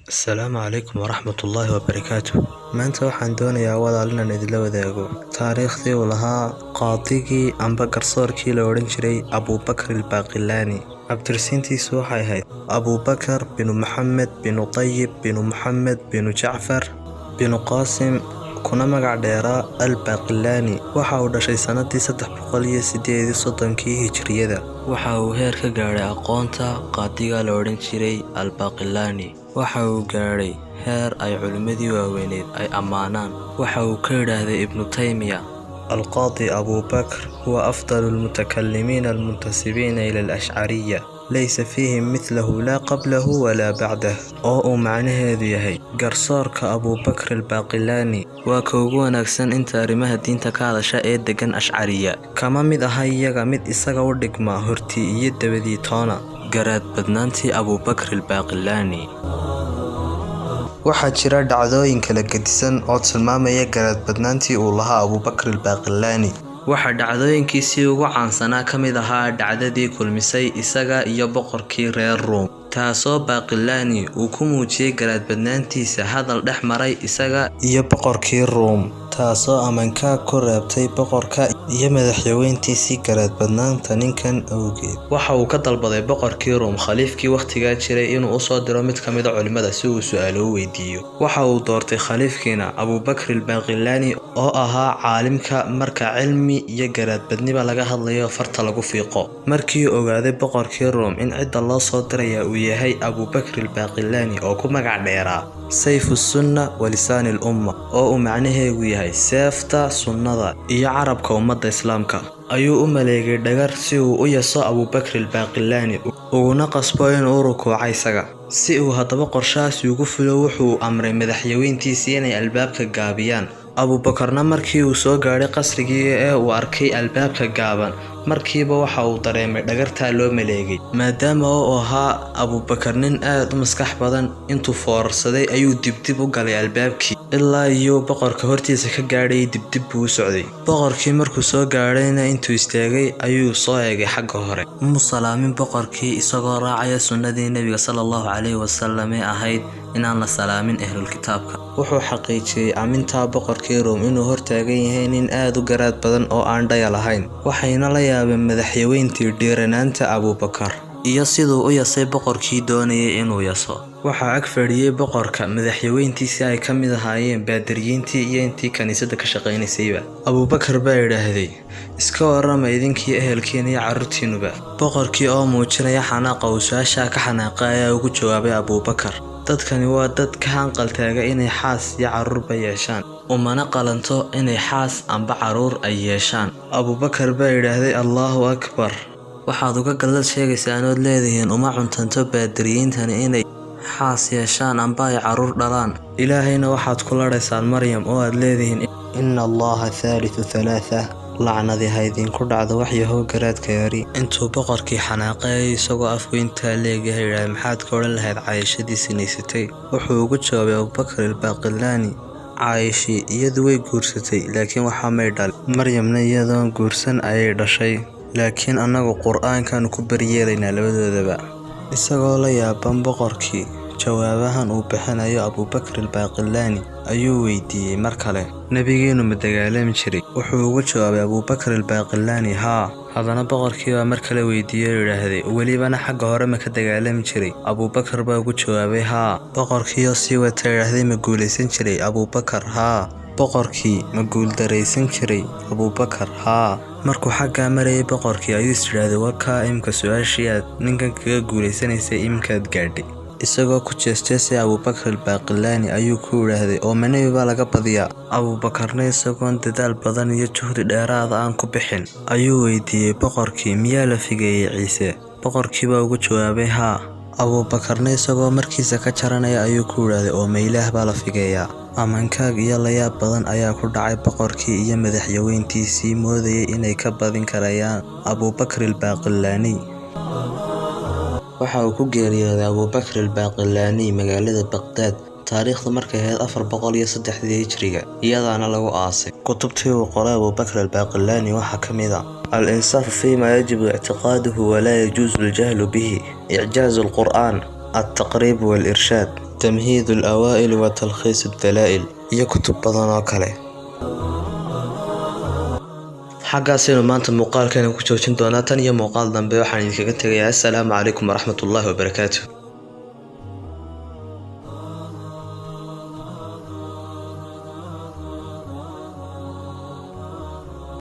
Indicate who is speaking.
Speaker 1: Asalaamu calaykum waraxmatullaahi wabarakaatuh. Maanta waxaan doonayaa walaal inaan idinla wadaago taariikhdii uu lahaa qaadigii amba garsoorkii la odhan jiray Abuubakar al-Baaqilaani. Abtirsiintiisu waxay ahayd Abuubakar binu Maxamed binu Tayyib binu Maxamed binu Jacfar binu Qaasim, kuna magac dheeraa al-Baaqilaani. Waxa uu dhashay sanadii 338 hijriyada. Waxa uu heer ka gaadhay aqoonta qaadiga la odhan jiray al-Baaqilaani. Waxa uu gaadhay heer ay culimmadii waaweyneed ay ammaanaan. Waxa uu ka yidhaahday Ibnu Taymiya: القاضي أبو بكر هو أفضل المتكلمين المنتسبين إلى الأشعرية، ليس فيهم مثله لا قبله ولا بعده. oo macnaheedu yahay garsoorka Abuubakar al-Baaqilaani waa ka ugu wanaagsan inta arrimaha diinta ka hadasha ee degan Ashcariya, kama mid aha iyaga mid isaga u dhigma hortii iyo dabadii toona. garaad badnaantii Abuubakar al-Baaqilaani. waxaa jira dhacdooyin kala gedisan oo tilmaamaya garaad badnaantii uu lahaa Abuubakar al-Baaqilaani. waxaa dhacdooyinkiisii ugu caansanaa ka mid ahaa dhacdadii kulmisay isaga iyo boqorkii reer Ruum, taasoo Baaqilaani uu ku muujiyey garaad badnaantiisa hadal dhex maray isaga iyo boqorkii Ruum, taasoo amankaa ku reebtay boqorka iyo madaxweyntiisii garaad badnaanta ninkan awgeed. waxa uu ka dalbaday boqorkii Ruum khaliifkii wakhtigaa jiray inuu u soo diro mid ka mid ah culimada si uu su'aalo u weydiiyo. waxa uu doortay khaliifkiina Abuubakar al-Baaqilaani oo ahaa caalimka marka cilmi iyo garaad badniba laga hadlayo farta lagu fiiqo. markii uu ogaaday boqorkii Ruum in cidda loo soo diraya uu yahay Abuubakar al-Baaqilaani oo ku magac dheeraa sayfu sunna wa lisaan al-umma, oo uu macnaheedu yahay seefta sunnada iyo carabka ummadda islaamka, ayuu u maleegay dhagar si uu u yaso Abuubakar al-Baaqilaani uguna qasbo inuu u rukuuco isaga. si uu haddaba qorshahaasi ugu fulo, wuxuu amray madaxweyntiisii inay albaabka gaabiyaan. Abuubakarna markii uu soo gaadhay qasrigii ee uu arkay albaabka gaaban, markiiba waxa uu dareemay dhagartaa loo maleegay. maadaama uu ahaa Abuubakar nin aad u maskax badan, intuu foorarsaday ayuu dibdib u galay albaabkii ilaa iyo boqorka hortiisa ka gaadhay. dibdib buu u socday. boqorkii markuu soo gaadhayna intuu istaagay ayuu soo eegay xagga hore. muu salaamin boqorkii isagoo raacaya sunnadii nebiga sallallahu calayhi wasallam ee ahayd inaan la salaamin ahlul kitaabka. wuxuu xaqiijiyey amintaa boqorkii Ruum inuu hortaagan yahay nin aad u garaad badan oo aan dhaya lahayn. waxayna la yaabeen madaxweyntii dhiiranaanta Abuubakar iyo siduu u yasay boqorkii doonayay inuu yaso. waxaa ag fadhiyey boqorka madaxweyntiisii ay ka mid ahaayeen baadiriyiintii iyo intii kaniisadda ka shaqaynaysayba. Abuubakar baa yidhaahday: iska warrama idinkii ehelkiina iyo carruurtiinuba. boqorkii oo muujinaya xanaaqa uu su-aashaa ka xanaaqay ayaa ugu jawaabay Abuubakar: dadkani waa dad ka hanqal taaga inay xaas iyo carruurba yeeshaan, umana qalanto inay xaas amba carruur ay yeeshaan. Abuubakar baa yidhaahday: allaahu akbar, waxaad uga gallad sheegaysaan ood leedihiin uma cuntanto baadiriyiintani inay xaas yeeshaan amba ay carruur dhalaan. ilaahayna waxaad ku ladhaysaan Maryam oo aad leedihiin inna allaha thaalithu thalaatha. lacnadi ha idinku dhacdo waxyahow garaadka yari. intuu boqorkii xanaaqay isagoo afweyntaa leegahay yidhaah: maxaad ka odhan lahayd caayishadii sinaysatay? wuxuu ugu jawaabay Abuubakar al-Baaqilaani: caayishii iyadu way guursatay, laakiin waxaa may dhalin. maryamna iyadoon guursan ayay dhashay, laakiin annagu qur'aankaanu ku baryeelaynaa labadoodaba. isagoo la yaaban boqorkii jawaabahan uu bixinayo Abuubakar al-Baaqilaani ayuu weydiiyey mar kale: nebigeenu ma dagaalami jiray? wuxuu ugu jawaabay Abuubakar al-Baaqilaani: haa. haddana boqorkii baa mar kale weydiiyey oo yidhaahday: welibana xagga hore ma ka dagaalami jiray? Abuubakar baa ugu jawaabay: haa. boqorkii oo sii wata yidhaahday: ma guulaysan jiray? Abuubakar: haa. boqorkii: ma guuldaraysan jiray? Abuubakar: haa. markuu xaggaa marayay boqorkii ayuu is yidhaahday: wakaa imika su-aashii aad ninkan kaga guulaysanaysay iminkaad gaadhay. isagoo ku jeesteesay Abuubakar al-Baaqilaani ayuu ku yidhaahday: oo ma nebi baa laga badiyaa? Abuubakarna isagoon dadaal badan iyo juhdi dheeraada aan ku bixin ayuu weydiiyey boqorkii: miyaa la figeeyey Ciise? boqorkii baa ugu jawaabay: haa. Abuubakarna isagoo markiisa ka jaranaya ayuu ku yidhaahday: oo ma ilaah baa la figeeyaa? amankaag iyo layaab badan ayaa ku dhacay boqorkii iyo madaxweyntiisii moodayay inay ka badin karayaan Abuubakar al-Baaqilaani. waxa uu ku geeriyooday Abuubakar al-Baaqilaani magaalada Baqdaad taariikhdu markay ahayd 403 hijriga, iyadaana lagu aasay. kutubtii uu qoray Abuubakar al-Baaqilaani waxaa ka mid ah al-insaafu fiima yajibu ictiqaaduhu walaa yajuusu al-jahlu bihi, icjaazu al-qur'aan, التقريب والإرشاد، تمهيد الأوائل وتلخيص الدلائل iyo kutub badan oo kale. xaggaasina maanta muuqaalkeena ku joojin doonaa tan iyo muuqaal dambe waxaan idinkaga tegayaa assalaamu calaykum waraxmatullaahi wabarakaatuh.